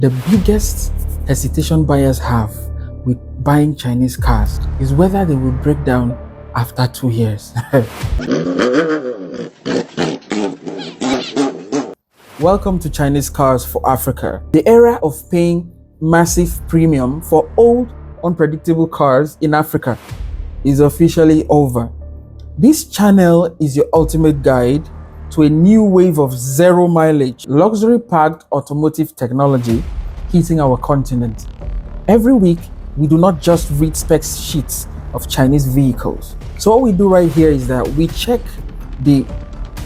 The biggest hesitation buyers have with buying Chinese cars is whether they will break down after 2 years. Welcome to Chinese Cars for Africa. The era of paying massive premium for old, unpredictable cars in Africa is officially over. This channel is your ultimate guide to a new wave of zero mileage, luxury packed automotive technology hitting our continent. Every week, we do not just read spec sheets of Chinese vehicles. So what we do right here is that we check the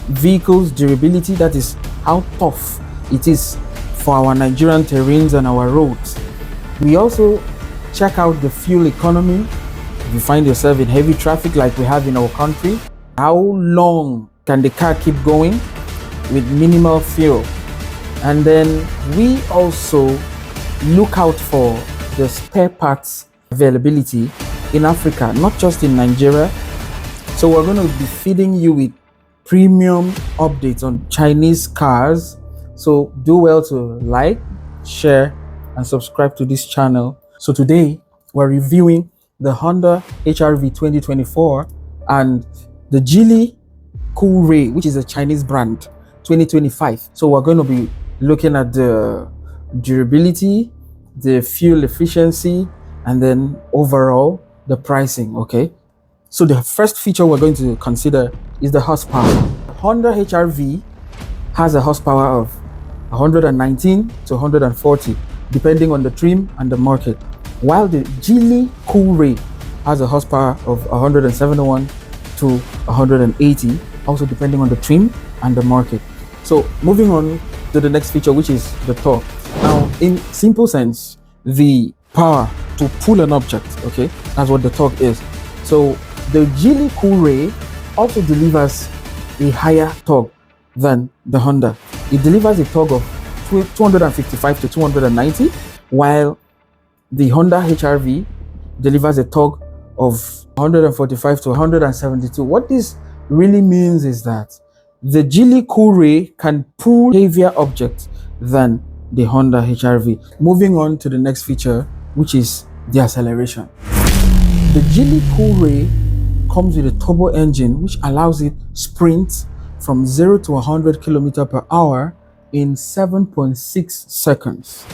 vehicle's durability, that is how tough it is for our Nigerian terrains and our roads. We also check out the fuel economy. If you find yourself in heavy traffic like we have in our country, how long can the car keep going with minimal fuel? And then we also look out for the spare parts availability in Africa, not just in Nigeria. So we're going to be feeding you with premium updates on Chinese cars. So do well to like, share, and subscribe to this channel. So today we're reviewing the Honda HR-V 2024 and the Geely Coolray, which is a Chinese brand, 2025. So we're going to be looking at the durability, the fuel efficiency, and then overall the pricing. Okay, so the first feature we're going to consider is the horsepower. Honda HR-V has a horsepower of 119 to 140 depending on the trim and the market, while the Geely Coolray has a horsepower of 171 to 180, also depending on the trim and the market. So moving on to the next feature, which is the torque. Now, in simple sense, the power to pull an object, okay, that's what the torque is. So the Geely Coolray also delivers a higher torque than the Honda. It delivers a torque of 255 to 290, while the Honda HR-V delivers a torque of 145 to 172. What this really means is that the Geely Coolray can pull heavier objects than the Honda HR-V. Moving on to the next feature, which is the acceleration. The Geely Coolray comes with a turbo engine which allows it sprint from 0 to 100 km per hour in 7.6 seconds.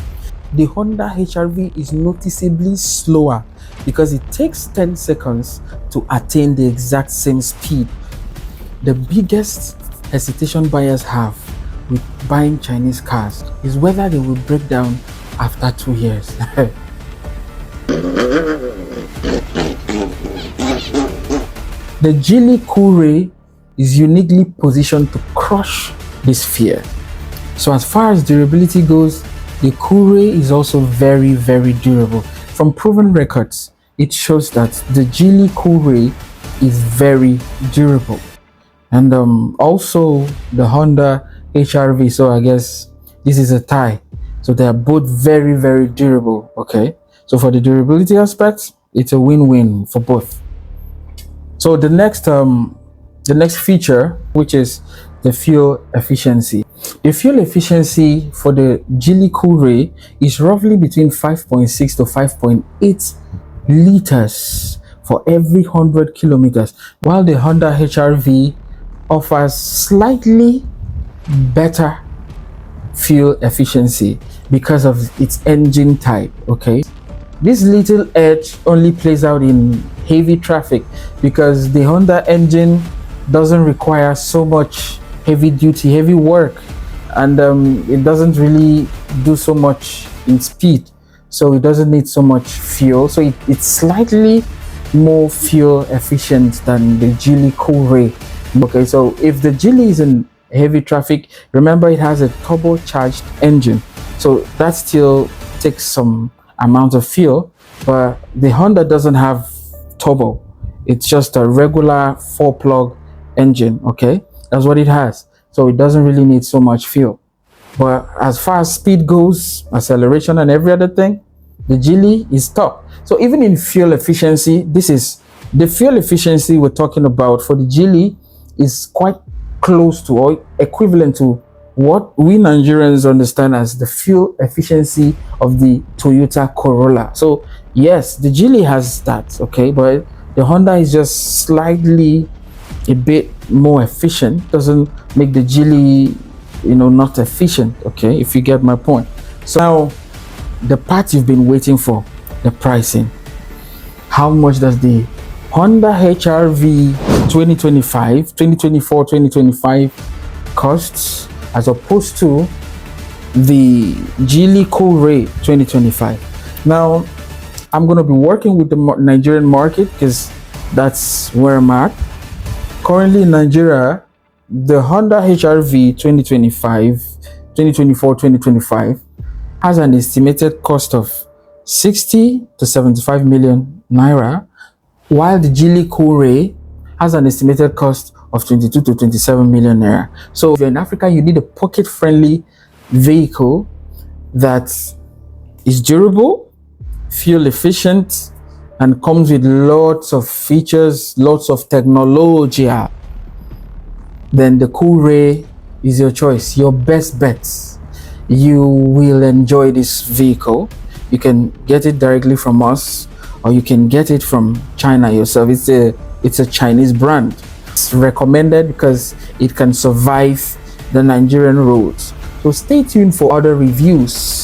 The Honda HR-V is noticeably slower because it takes 10 seconds to attain the exact same speed. The biggest hesitation buyers have with buying Chinese cars is whether they will break down after 2 years. The Geely Coolray is uniquely positioned to crush this fear. So as far as durability goes, the Coolray is also very, very durable. From proven records, it shows that the Geely Coolray is very durable. And also the Honda HR-V, so I guess this is a tie. So they are both very, very durable, okay? So for the durability aspect, it's a win-win for both. So the next feature, which is the fuel efficiency. The fuel efficiency for the Geely Coolray is roughly between 5.6 to 5.8 liters for every 100 kilometers, while the Honda HR-V offers slightly better fuel efficiency because of its engine type. Okay, this little edge only plays out in heavy traffic because the Honda engine doesn't require so much heavy work, and it doesn't really do so much in speed, so it doesn't need so much fuel, so it's slightly more fuel efficient than the Geely Coolray. Okay, so if the Geely is in heavy traffic, remember it has a turbocharged engine, so that still takes some amount of fuel, but the Honda doesn't have turbo. It's just a regular 4-plug engine. Okay, that's what it has, so it doesn't really need so much fuel. But as far as speed goes, acceleration and every other thing, the Geely is top. So even in fuel efficiency, this is the fuel efficiency we're talking about for the Geely is quite close to or equivalent to what we Nigerians understand as the fuel efficiency of the Toyota Corolla. So yes, the Geely has that, okay, but the Honda is just slightly a bit more efficient. Doesn't make the Geely, not efficient, okay, if you get my point. So now the part you've been waiting for, the pricing. How much does the Honda HR-V 2025 costs as opposed to the Geely Coolray 2025? Now, I'm going to be working with the Nigerian market because that's where I'm at. Currently in Nigeria, the Honda HR-V 2025 has an estimated cost of 60 to 75 million naira, while the Geely Coolray has an estimated cost of 22 to 27 million naira. So if you're in Africa, you need a pocket-friendly vehicle that is durable, fuel efficient, and comes with lots of features, lots of technology. Then the Coolray is your choice, your best bet. You will enjoy this vehicle. You can get it directly from us, or you can get it from China yourself. It's a Chinese brand. It's recommended because it can survive the Nigerian roads. So stay tuned for other reviews.